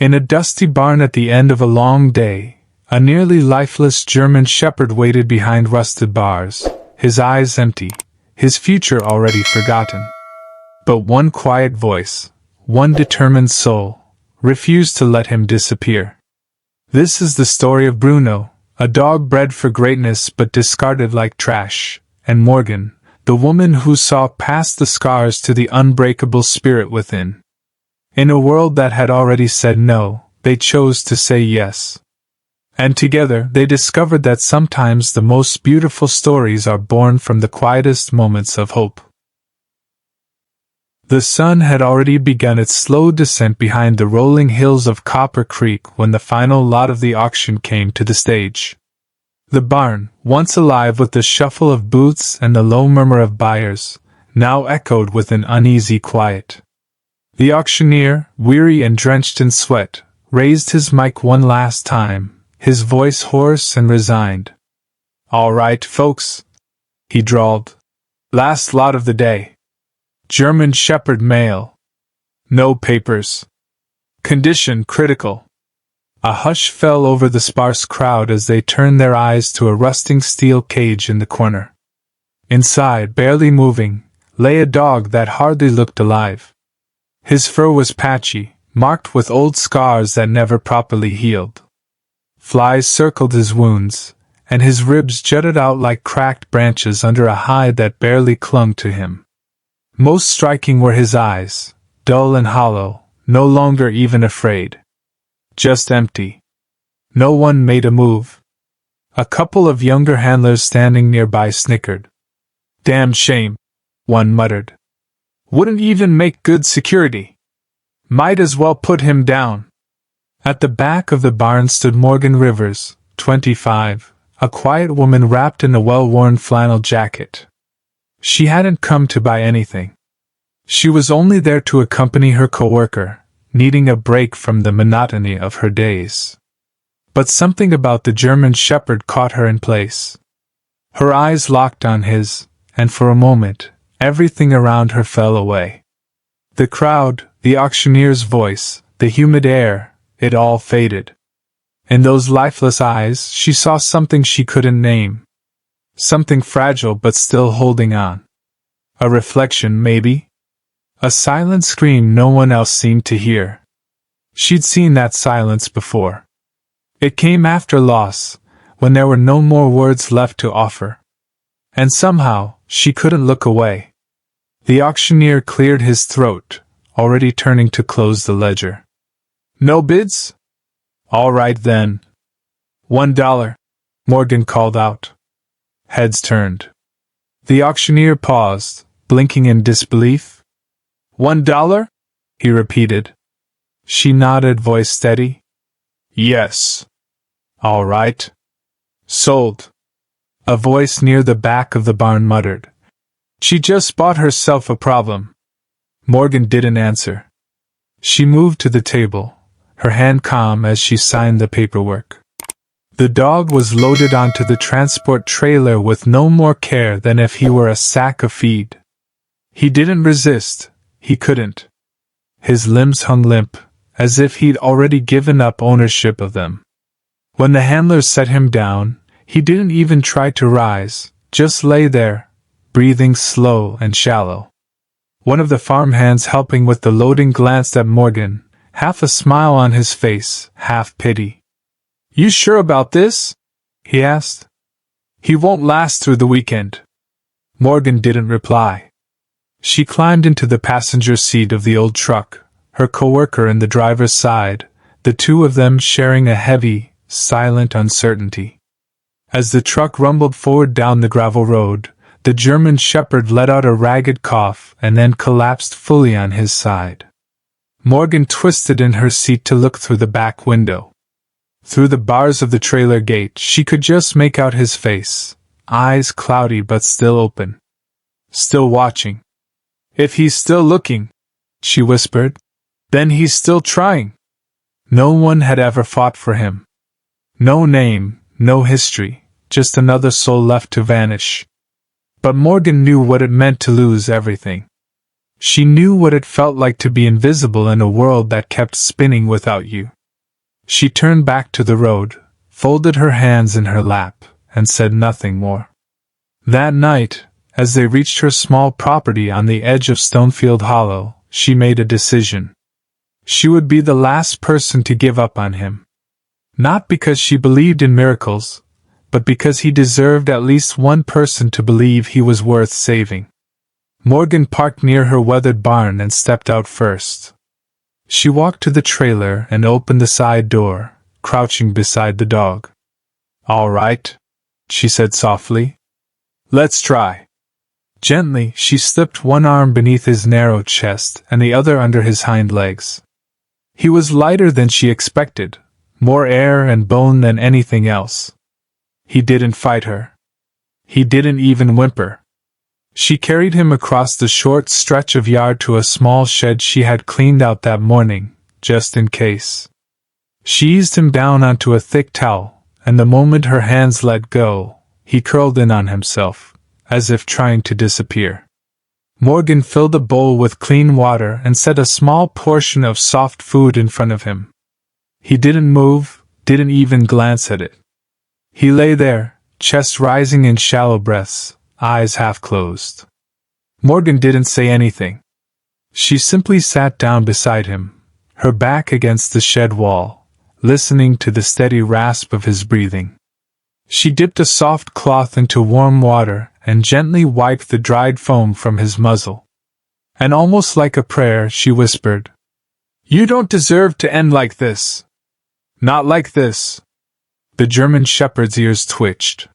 In a dusty barn at the end of a long day, a nearly lifeless German shepherd waited behind rusted bars, his eyes empty, his future already forgotten. But one quiet voice, one determined soul, refused to let him disappear. This is the story of Bruno, a dog bred for greatness but discarded like trash, and Morgan, the woman who saw past the scars to the unbreakable spirit within. In a world that had already said no, they chose to say yes. And together they discovered that sometimes the most beautiful stories are born from the quietest moments of hope. The sun had already begun its slow descent behind the rolling hills of Copper Creek when the final lot of the auction came to the stage. The barn, once alive with the shuffle of booths and the low murmur of buyers, now echoed with an uneasy quiet. The auctioneer, weary and drenched in sweat, raised his mic one last time, his voice hoarse and resigned. "All right, folks," he drawled. "Last lot of the day. German Shepherd male. No papers. Condition critical." A hush fell over the sparse crowd as they turned their eyes to a rusting steel cage in the corner. Inside, barely moving, lay a dog that hardly looked alive. His fur was patchy, marked with old scars that never properly healed. Flies circled his wounds, and his ribs jutted out like cracked branches under a hide that barely clung to him. Most striking were his eyes, dull and hollow, no longer even afraid. Just empty. No one made a move. A couple of younger handlers standing nearby snickered. "Damn shame," one muttered. "Wouldn't even make good security. Might as well put him down." At the back of the barn stood Morgan Rivers, 25, a quiet woman wrapped in a well-worn flannel jacket. She hadn't come to buy anything. She was only there to accompany her coworker, needing a break from the monotony of her days. But something about the German Shepherd caught her in place. Her eyes locked on his, and for a moment, everything around her fell away. The crowd, the auctioneer's voice, the humid air, it all faded. In those lifeless eyes she saw something she couldn't name. Something fragile but still holding on. A reflection, maybe? A silent scream no one else seemed to hear. She'd seen that silence before. It came after loss, when there were no more words left to offer. And somehow, she couldn't look away. The auctioneer cleared his throat, already turning to close the ledger. "No bids? All right then. $1, Morgan called out. Heads turned. The auctioneer paused, blinking in disbelief. $1? He repeated. She nodded, voice steady. Yes. All right. Sold. A voice near the back of the barn muttered. She just bought herself a problem. Morgan didn't answer. She moved to the table, her hand calm as she signed the paperwork. The dog was loaded onto the transport trailer with no more care than if he were a sack of feed. He didn't resist, he couldn't. His limbs hung limp, as if he'd already given up ownership of them. When the handlers set him down, he didn't even try to rise, just lay there, breathing slow and shallow. One of the farmhands helping with the loading glanced at Morgan, half a smile on his face, half pity. You sure about this? He asked. He won't last through the weekend. Morgan didn't reply. She climbed into the passenger seat of the old truck, her coworker in the driver's side, the two of them sharing a heavy, silent uncertainty. As the truck rumbled forward down the gravel road, the German Shepherd let out a ragged cough and then collapsed fully on his side. Morgan twisted in her seat to look through the back window. Through the bars of the trailer gate she could just make out his face, eyes cloudy but still open. Still watching. If he's still looking, she whispered, then he's still trying. No one had ever fought for him. No name, no history, just another soul left to vanish. But Morgan knew what it meant to lose everything. She knew what it felt like to be invisible in a world that kept spinning without you. She turned back to the road, folded her hands in her lap, and said nothing more. That night, as they reached her small property on the edge of Stonefield Hollow, she made a decision. She would be the last person to give up on him. Not because she believed in miracles, but because he deserved at least one person to believe he was worth saving. Morgan parked near her weathered barn and stepped out first. She walked to the trailer and opened the side door, crouching beside the dog. "All right," she said softly. "Let's try." Gently, she slipped one arm beneath his narrow chest and the other under his hind legs. He was lighter than she expected, more air and bone than anything else. He didn't fight her. He didn't even whimper. She carried him across the short stretch of yard to a small shed she had cleaned out that morning, just in case. She eased him down onto a thick towel, and the moment her hands let go, he curled in on himself, as if trying to disappear. Morgan filled a bowl with clean water and set a small portion of soft food in front of him. He didn't move, didn't even glance at it. He lay there, chest rising in shallow breaths, eyes half closed. Morgan didn't say anything. She simply sat down beside him, her back against the shed wall, listening to the steady rasp of his breathing. She dipped a soft cloth into warm water and gently wiped the dried foam from his muzzle. And almost like a prayer, she whispered, "You don't deserve to end like this. Not like this." The German shepherd's ears twitched.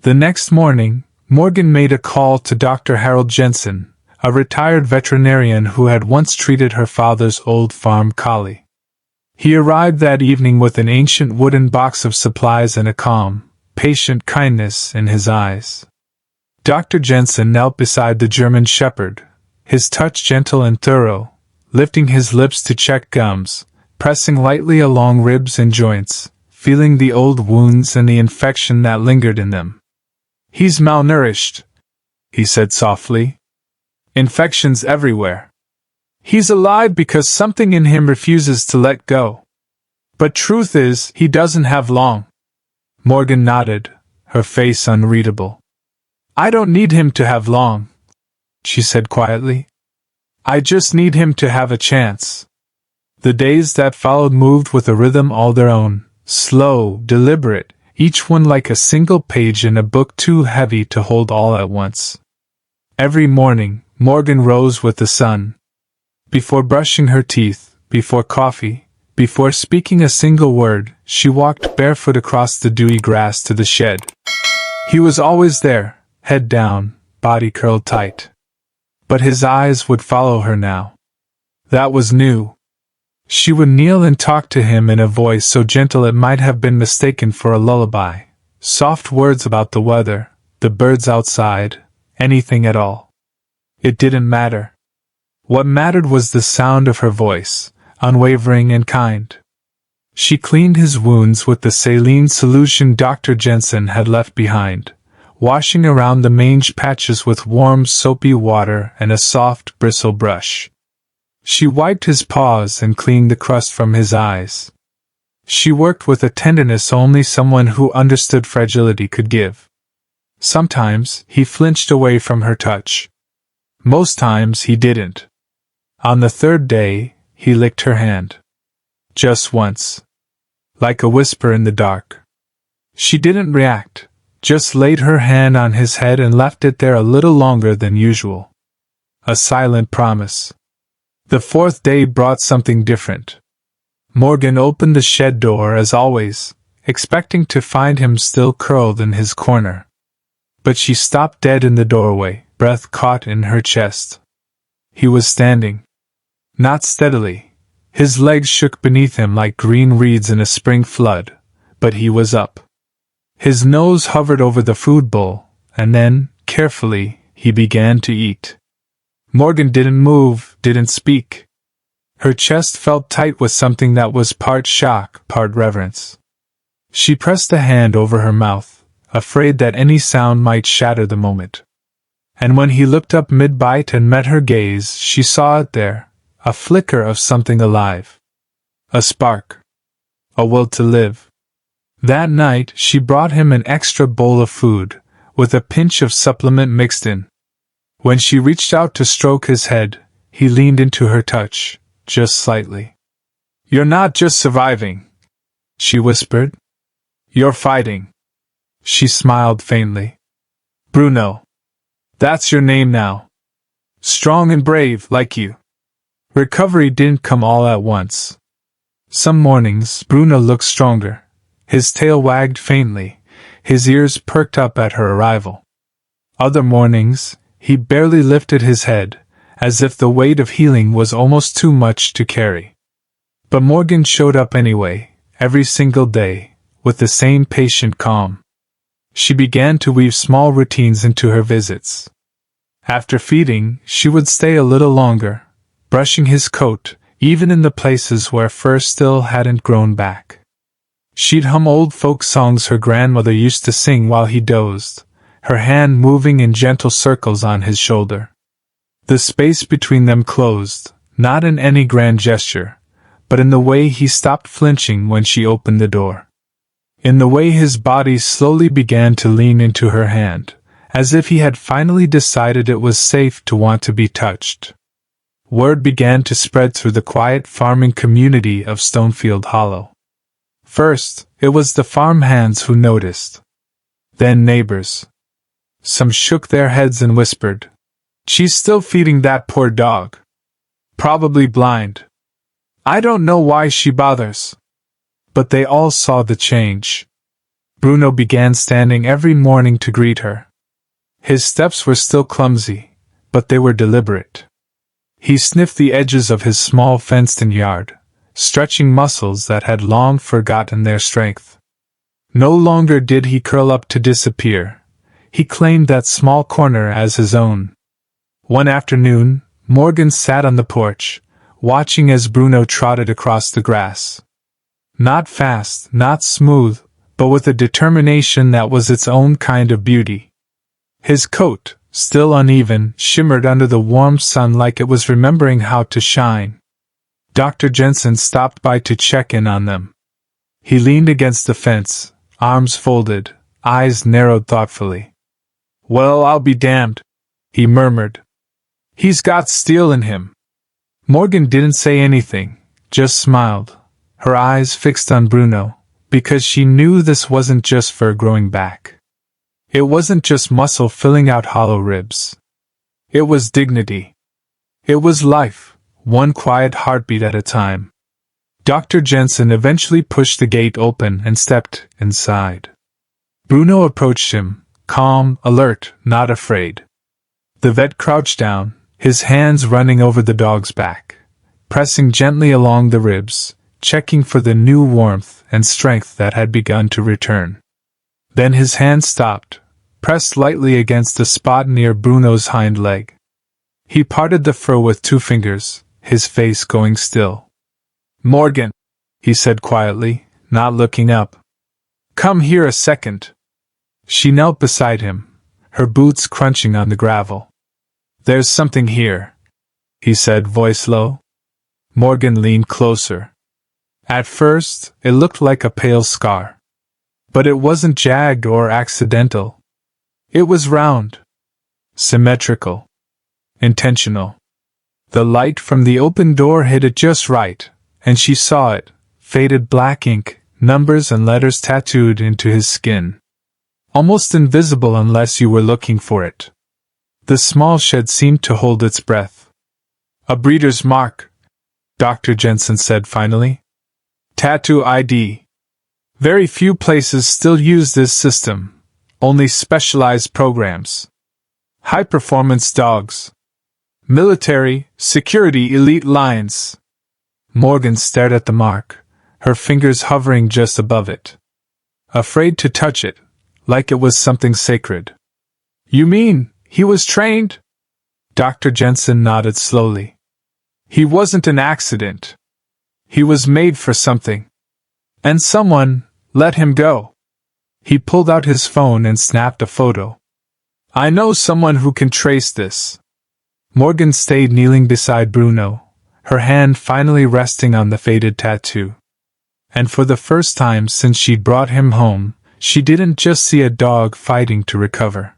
The next morning, Morgan made a call to Dr. Harold Jensen, a retired veterinarian who had once treated her father's old farm collie. He arrived that evening with an ancient wooden box of supplies and a calm, patient kindness in his eyes. Dr. Jensen knelt beside the German shepherd, his touch gentle and thorough, lifting his lips to check gums, pressing lightly along ribs and joints, feeling the old wounds and the infection that lingered in them. "He's malnourished," he said softly. "Infections everywhere. He's alive because something in him refuses to let go. But truth is, he doesn't have long." Morgan nodded, her face unreadable. "I don't need him to have long," she said quietly. "I just need him to have a chance." The days that followed moved with a rhythm all their own, slow, deliberate, each one like a single page in a book too heavy to hold all at once. Every morning, Morgan rose with the sun. Before brushing her teeth, before coffee, before speaking a single word, she walked barefoot across the dewy grass to the shed. He was always there, head down, body curled tight. But his eyes would follow her now. That was new. She would kneel and talk to him in a voice so gentle it might have been mistaken for a lullaby. Soft words about the weather, the birds outside, anything at all. It didn't matter. What mattered was the sound of her voice, unwavering and kind. She cleaned his wounds with the saline solution Dr. Jensen had left behind, washing around the mange patches with warm soapy water and a soft bristle brush. She wiped his paws and cleaned the crust from his eyes. She worked with a tenderness only someone who understood fragility could give. Sometimes he flinched away from her touch. Most times he didn't. On the third day, he licked her hand. Just once. Like a whisper in the dark. She didn't react, just laid her hand on his head and left it there a little longer than usual. A silent promise. The fourth day brought something different. Morgan opened the shed door as always, expecting to find him still curled in his corner. But she stopped dead in the doorway, breath caught in her chest. He was standing. Not steadily. His legs shook beneath him like green reeds in a spring flood, but he was up. His nose hovered over the food bowl, and then, carefully, he began to eat. Morgan didn't move, didn't speak. Her chest felt tight with something that was part shock, part reverence. She pressed a hand over her mouth, afraid that any sound might shatter the moment. and when he looked up mid-bite and met her gaze, she saw it there, a flicker of something alive. A spark. A will to live. That night, she brought him an extra bowl of food, with a pinch of supplement mixed in. When she reached out to stroke his head, he leaned into her touch, just slightly. "You're not just surviving," she whispered. "You're fighting." She smiled faintly. "Bruno. That's your name now. Strong and brave, like you." Recovery didn't come all at once. Some mornings, Bruno looked stronger. His tail wagged faintly, his ears perked up at her arrival. Other mornings, he barely lifted his head, as if the weight of healing was almost too much to carry. But Morgan showed up anyway, every single day, with the same patient calm. She began to weave small routines into her visits. After feeding, she would stay a little longer, brushing his coat, even in the places where fur still hadn't grown back. She'd hum old folk songs her grandmother used to sing while he dozed, her hand moving in gentle circles on his shoulder. The space between them closed, not in any grand gesture, but in the way he stopped flinching when she opened the door. In the way his body slowly began to lean into her hand, as if he had finally decided it was safe to want to be touched. Word began to spread through the quiet farming community of Stonefield Hollow. First, it was the farm hands who noticed. Then neighbors. Some shook their heads and whispered, "She's still feeding that poor dog. Probably blind. I don't know why she bothers." But they all saw the change. Bruno began standing every morning to greet her. His steps were still clumsy, but they were deliberate. He sniffed the edges of his small fenced-in yard, stretching muscles that had long forgotten their strength. No longer did he curl up to disappear. He claimed that small corner as his own. One afternoon, Morgan sat on the porch, watching as Bruno trotted across the grass. Not fast, not smooth, but with a determination that was its own kind of beauty. His coat, still uneven, shimmered under the warm sun like it was remembering how to shine. Dr. Jensen stopped by to check in on them. He leaned against the fence, arms folded, eyes narrowed thoughtfully. "Well, I'll be damned," he murmured. "He's got steel in him." Morgan didn't say anything, just smiled, her eyes fixed on Bruno, because she knew this wasn't just fur growing back. It wasn't just muscle filling out hollow ribs. It was dignity. It was life, one quiet heartbeat at a time. Dr. Jensen eventually pushed the gate open and stepped inside. Bruno approached him, calm, alert, not afraid. The vet crouched down, his hands running over the dog's back, pressing gently along the ribs, checking for the new warmth and strength that had begun to return. Then his hand stopped, pressed lightly against a spot near Bruno's hind leg. He parted the fur with 2 fingers, his face going still. "Morgan," he said quietly, not looking up. "Come here a second." She knelt beside him, her boots crunching on the gravel. "There's something here," he said, voice low. Morgan leaned closer. At first, it looked like a pale scar. But it wasn't jagged or accidental. It was round, symmetrical, intentional. The light from the open door hit it just right, and she saw it, faded black ink, numbers and letters tattooed into his skin. Almost invisible unless you were looking for it. The small shed seemed to hold its breath. "A breeder's mark," Dr. Jensen said finally. "Tattoo ID. Very few places still use this system, only specialized programs. High-performance dogs. Military, security elite lines." Morgan stared at the mark, her fingers hovering just above it. Afraid to touch it, like it was something sacred. "You mean, he was trained?" Dr. Jensen nodded slowly. "He wasn't an accident. He was made for something. And someone let him go." He pulled out his phone and snapped a photo. I know someone who can trace this. Morgan stayed kneeling beside Bruno, her hand finally resting on the faded tattoo. And for the first time since she'd brought him home, she didn't just see a dog fighting to recover.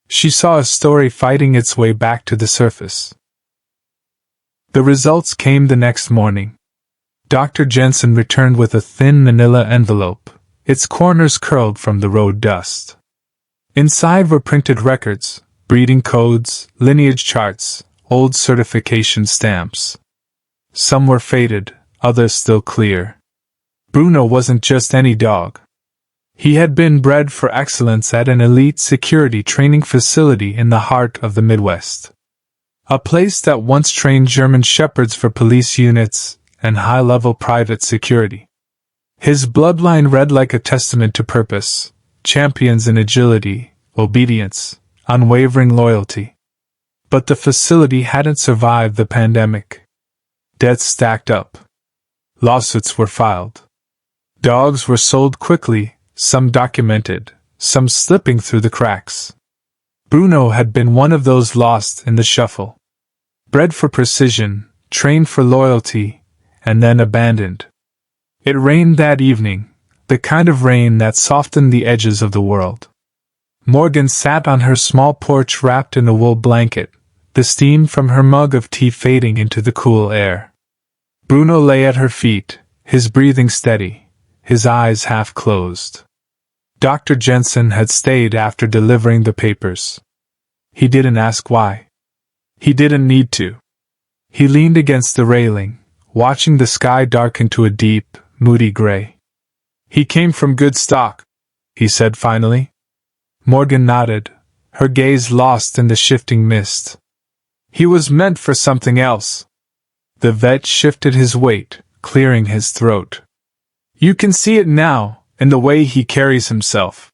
She saw a story fighting its way back to the surface. The results came the next morning. Dr. Jensen returned with a thin manila envelope, its corners curled from the road dust. Inside were printed records, breeding codes, lineage charts, old certification stamps. Some were faded, others still clear. Bruno wasn't just any dog. He had been bred for excellence at an elite security training facility in the heart of the Midwest. A place that once trained German shepherds for police units and high-level private security. His bloodline read like a testament to purpose, champions in agility, obedience, unwavering loyalty. But the facility hadn't survived the pandemic. Debts stacked up. Lawsuits were filed. Dogs were sold quickly, some documented, some slipping through the cracks. Bruno had been one of those lost in the shuffle. Bred for precision, trained for loyalty, and then abandoned. It rained that evening, the kind of rain that softened the edges of the world. Morgan sat on her small porch wrapped in a wool blanket, the steam from her mug of tea fading into the cool air. Bruno lay at her feet, his breathing steady, his eyes half closed. Dr. Jensen had stayed after delivering the papers. He didn't ask why. He didn't need to. He leaned against the railing, watching the sky darken to a deep, moody gray. He came from good stock, he said finally. Morgan nodded, her gaze lost in the shifting mist. He was meant for something else. The vet shifted his weight, clearing his throat. You can see it now, in the way he carries himself.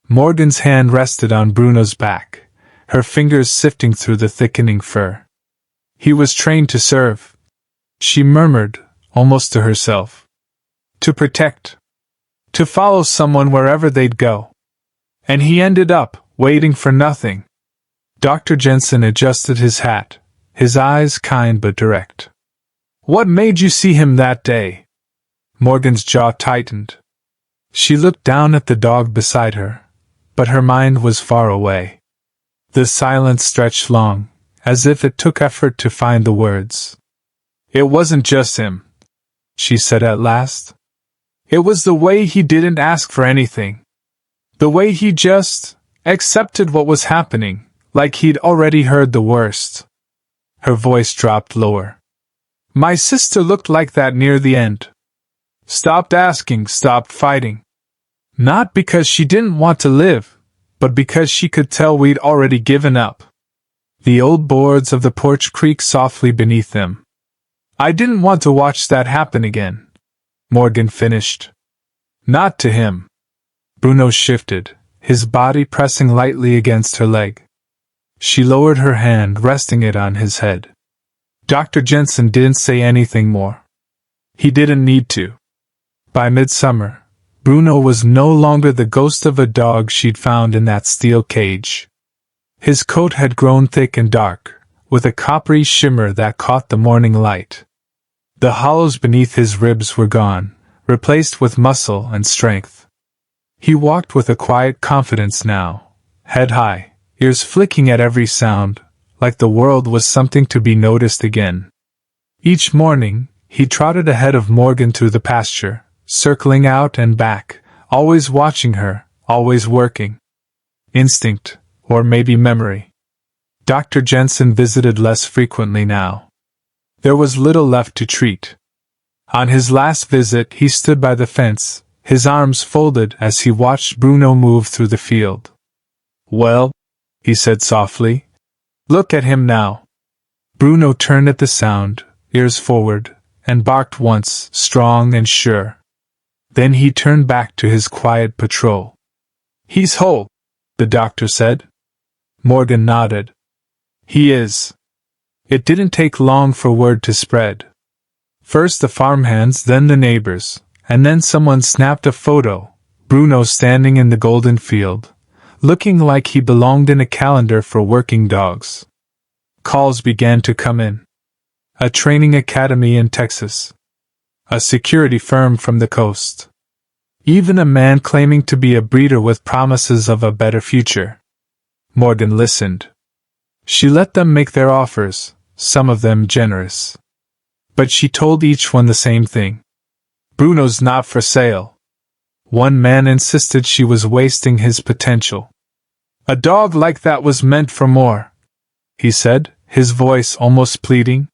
Morgan's hand rested on Bruno's back, her fingers sifting through the thickening fur. He was trained to serve, she murmured, almost to herself. To protect. To follow someone wherever they'd go. And he ended up, waiting for nothing. Dr. Jensen adjusted his hat, his eyes kind but direct. What made you see him that day? Morgan's jaw tightened. She looked down at the dog beside her, but her mind was far away. The silence stretched long, as if it took effort to find the words. It wasn't just him, she said at last. It was the way he didn't ask for anything. The way he just accepted what was happening, like he'd already heard the worst. Her voice dropped lower. My sister looked like that near the end. Stopped asking, stopped fighting. Not because she didn't want to live, but because she could tell we'd already given up. The old boards of the porch creaked softly beneath them. I didn't want to watch that happen again, Morgan finished. Not to him. Bruno shifted, his body pressing lightly against her leg. She lowered her hand, resting it on his head. Dr. Jensen didn't say anything more. He didn't need to. By midsummer, Bruno was no longer the ghost of a dog she'd found in that steel cage. His coat had grown thick and dark, with a coppery shimmer that caught the morning light. The hollows beneath his ribs were gone, replaced with muscle and strength. He walked with a quiet confidence now, head high, ears flicking at every sound, like the world was something to be noticed again. Each morning, he trotted ahead of Morgan through the pasture, circling out and back, always watching her, always working. Instinct, or maybe memory. Dr. Jensen visited less frequently now. There was little left to treat. On his last visit, he stood by the fence, his arms folded as he watched Bruno move through the field. Well, he said softly, look at him now. Bruno turned at the sound, ears forward, and barked once, strong and sure. Then he turned back to his quiet patrol. He's whole, the doctor said. Morgan nodded. He is. It didn't take long for word to spread. First the farmhands, then the neighbors, and then someone snapped a photo, Bruno standing in the golden field, looking like he belonged in a calendar for working dogs. Calls began to come in. A training academy in Texas. A security firm from the coast. Even a man claiming to be a breeder with promises of a better future. Morgan listened. She let them make their offers, some of them generous. But she told each one the same thing. Bruno's not for sale. One man insisted she was wasting his potential. A dog like that was meant for more, he said, his voice almost pleading.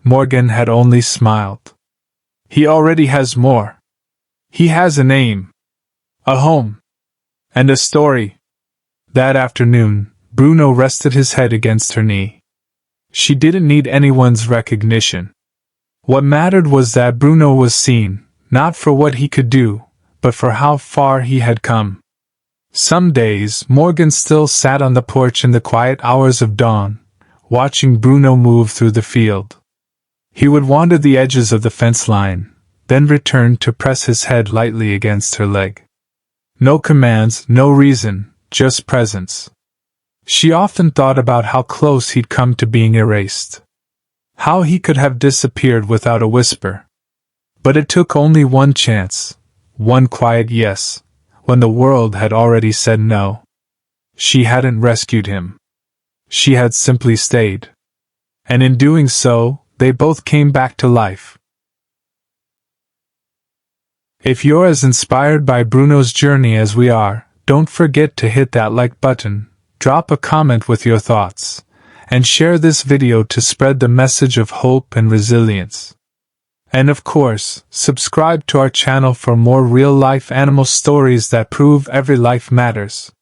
Morgan had only smiled. He already has more. He has a name, a home, and a story. That afternoon, Bruno rested his head against her knee. She didn't need anyone's recognition. What mattered was that Bruno was seen, not for what he could do, but for how far he had come. Some days, Morgan still sat on the porch in the quiet hours of dawn, watching Bruno move through the field. He would wander the edges of the fence line, then return to press his head lightly against her leg. No commands, no reason, just presence. She often thought about how close he'd come to being erased. How he could have disappeared without a whisper. But it took only one chance, one quiet yes, when the world had already said no. She hadn't rescued him. She had simply stayed. And in doing so, they both came back to life. If you're as inspired by Bruno's journey as we are, don't forget to hit that like button, drop a comment with your thoughts, and share this video to spread the message of hope and resilience. And of course, subscribe to our channel for more real-life animal stories that prove every life matters.